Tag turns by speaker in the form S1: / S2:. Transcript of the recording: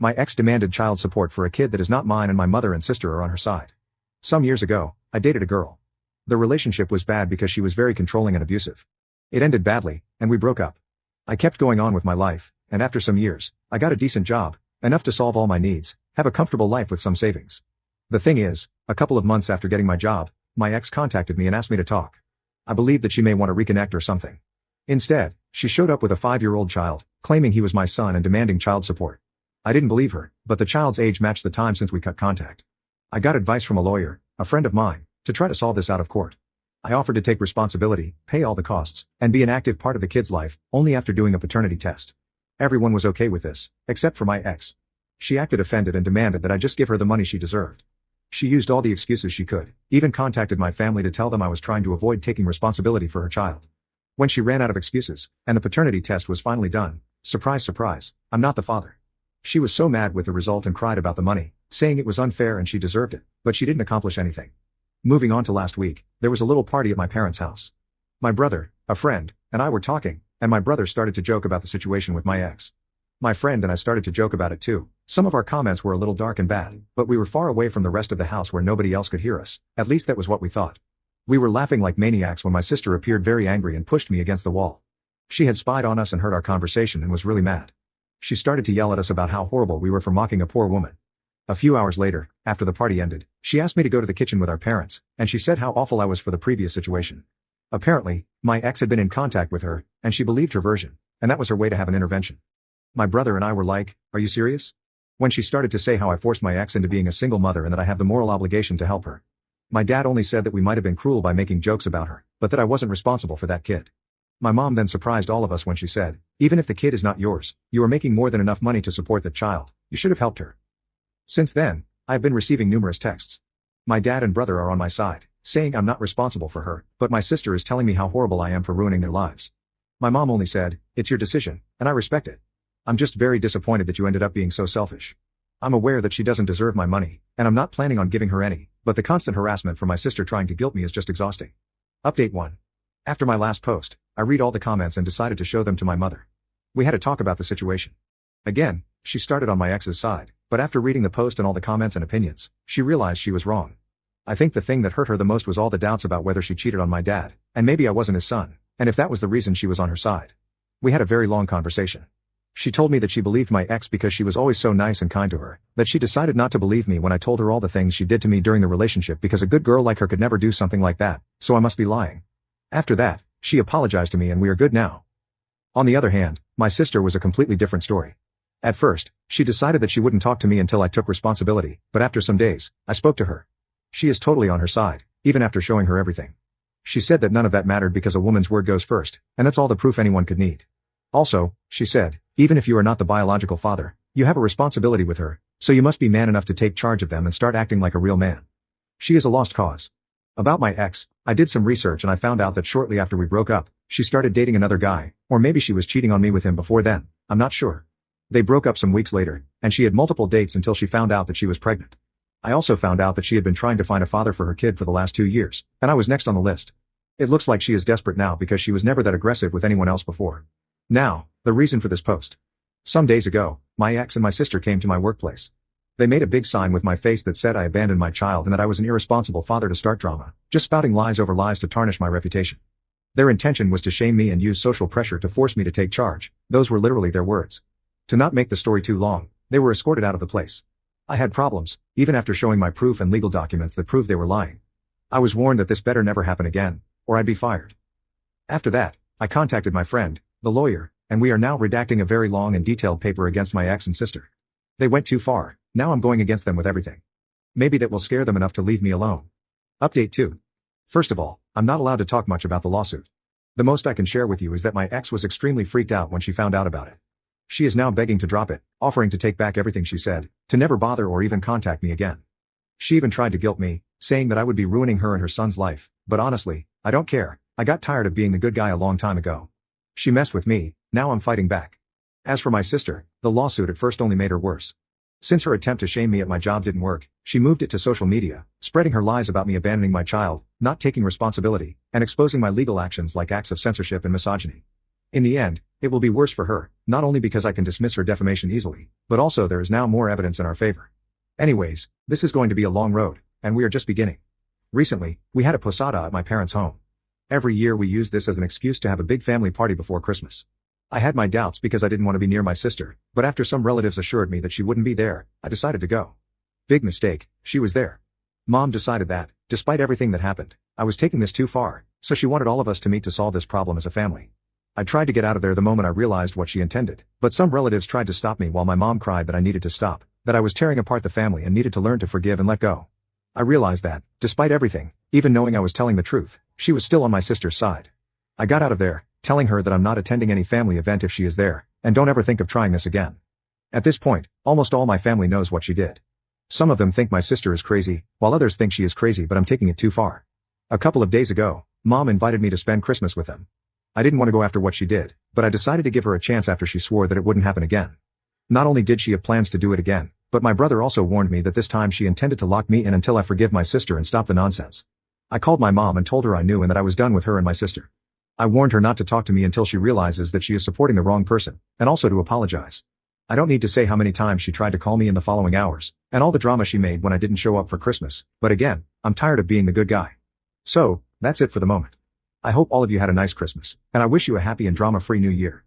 S1: My ex demanded child support for a kid that is not mine, and my mother and sister are on her side. Some years ago, I dated a girl. The relationship was bad because she was very controlling and abusive. It ended badly, and we broke up. I kept going on with my life, and after some years, I got a decent job, enough to solve all my needs, have a comfortable life with some savings. The thing is, a couple of months after getting my job, my ex contacted me and asked me to talk. I believed that she may want to reconnect or something. Instead, she showed up with a 5-year-old child, claiming he was my son and demanding child support. I didn't believe her, but the child's age matched the time since we cut contact. I got advice from a lawyer, a friend of mine, to try to solve this out of court. I offered to take responsibility, pay all the costs, and be an active part of the kid's life, only after doing a paternity test. Everyone was okay with this, except for my ex. She acted offended and demanded that I just give her the money she deserved. She used all the excuses she could, even contacted my family to tell them I was trying to avoid taking responsibility for her child. When she ran out of excuses, and the paternity test was finally done, surprise surprise, I'm not the father. She was so mad with the result and cried about the money, saying it was unfair and she deserved it, but she didn't accomplish anything. Moving on to last week, there was a little party at my parents' house. My brother, a friend, and I were talking, and my brother started to joke about the situation with my ex. My friend and I started to joke about it too. Some of our comments were a little dark and bad, but we were far away from the rest of the house where nobody else could hear us, at least that was what we thought. We were laughing like maniacs when my sister appeared very angry and pushed me against the wall. She had spied on us and heard our conversation and was really mad. She started to yell at us about how horrible we were for mocking a poor woman. A few hours later, after the party ended, she asked me to go to the kitchen with our parents, and she said how awful I was for the previous situation. Apparently, my ex had been in contact with her, and she believed her version, and that was her way to have an intervention. My brother and I were like, "Are you serious?" When she started to say how I forced my ex into being a single mother and that I have the moral obligation to help her. My dad only said that we might have been cruel by making jokes about her, but that I wasn't responsible for that kid. My mom then surprised all of us when she said, "Even if the kid is not yours, you are making more than enough money to support the child, you should have helped her." Since then, I have been receiving numerous texts. My dad and brother are on my side, saying I'm not responsible for her, but my sister is telling me how horrible I am for ruining their lives. My mom only said, "It's your decision, and I respect it. I'm just very disappointed that you ended up being so selfish." I'm aware that she doesn't deserve my money, and I'm not planning on giving her any, but the constant harassment from my sister trying to guilt me is just exhausting. Update 1. After my last post, I read all the comments and decided to show them to my mother. We had a talk about the situation. Again, she started on my ex's side, but after reading the post and all the comments and opinions, she realized she was wrong. I think the thing that hurt her the most was all the doubts about whether she cheated on my dad, and maybe I wasn't his son, and if that was the reason she was on her side. We had a very long conversation. She told me that she believed my ex because she was always so nice and kind to her, that she decided not to believe me when I told her all the things she did to me during the relationship because a good girl like her could never do something like that, so I must be lying. After that, she apologized to me and we are good now. On the other hand, my sister was a completely different story. At first, she decided that she wouldn't talk to me until I took responsibility, but after some days, I spoke to her. She is totally on her side, even after showing her everything. She said that none of that mattered because a woman's word goes first, and that's all the proof anyone could need. Also, she said, even if you are not the biological father, you have a responsibility with her, so you must be man enough to take charge of them and start acting like a real man. She is a lost cause. About my ex, I did some research and I found out that shortly after we broke up, she started dating another guy, or maybe she was cheating on me with him before then, I'm not sure. They broke up some weeks later, and she had multiple dates until she found out that she was pregnant. I also found out that she had been trying to find a father for her kid for the last 2 years, and I was next on the list. It looks like she is desperate now because she was never that aggressive with anyone else before. Now, the reason for this post. Some days ago, my ex and my sister came to my workplace. They made a big sign with my face that said I abandoned my child and that I was an irresponsible father to start drama, just spouting lies over lies to tarnish my reputation. Their intention was to shame me and use social pressure to force me to take charge, those were literally their words. To not make the story too long, they were escorted out of the place. I had problems, even after showing my proof and legal documents that proved they were lying. I was warned that this better never happen again, or I'd be fired. After that, I contacted my friend, the lawyer, and we are now redacting a very long and detailed paper against my ex and sister. They went too far, now I'm going against them with everything. Maybe that will scare them enough to leave me alone. Update 2. First of all, I'm not allowed to talk much about the lawsuit. The most I can share with you is that my ex was extremely freaked out when she found out about it. She is now begging to drop it, offering to take back everything she said, to never bother or even contact me again. She even tried to guilt me, saying that I would be ruining her and her son's life, but honestly, I don't care, I got tired of being the good guy a long time ago. She messed with me, now I'm fighting back. As for my sister, the lawsuit at first only made her worse. Since her attempt to shame me at my job didn't work, she moved it to social media, spreading her lies about me abandoning my child, not taking responsibility, and exposing my legal actions like acts of censorship and misogyny. In the end, It will be worse for her, not only because I can dismiss her defamation easily, but also there is now more evidence in our favor. Anyways, this is going to be a long road, and we are just beginning. Recently, we had a posada at my parents' home. Every year we use this as an excuse to have a big family party before Christmas. I had my doubts because I didn't want to be near my sister, but after some relatives assured me that she wouldn't be there, I decided to go. Big mistake, she was there. Mom decided that, despite everything that happened, I was taking this too far, so she wanted all of us to meet to solve this problem as a family. I tried to get out of there the moment I realized what she intended, but some relatives tried to stop me while my mom cried that I needed to stop, that I was tearing apart the family and needed to learn to forgive and let go. I realized that, despite everything, even knowing I was telling the truth, she was still on my sister's side. I got out of there, telling her that I'm not attending any family event if she is there, and don't ever think of trying this again. At this point, almost all my family knows what she did. Some of them think my sister is crazy, while others think she is crazy but I'm taking it too far. A couple of days ago, Mom invited me to spend Christmas with them. I didn't want to go after what she did, but I decided to give her a chance after she swore that it wouldn't happen again. Not only did she have plans to do it again, but my brother also warned me that this time she intended to lock me in until I forgive my sister and stop the nonsense. I called my mom and told her I knew and that I was done with her and my sister. I warned her not to talk to me until she realizes that she is supporting the wrong person, and also to apologize. I don't need to say how many times she tried to call me in the following hours, and all the drama she made when I didn't show up for Christmas, but again, I'm tired of being the good guy. So, that's it for the moment. I hope all of you had a nice Christmas, and I wish you a happy and drama-free New Year.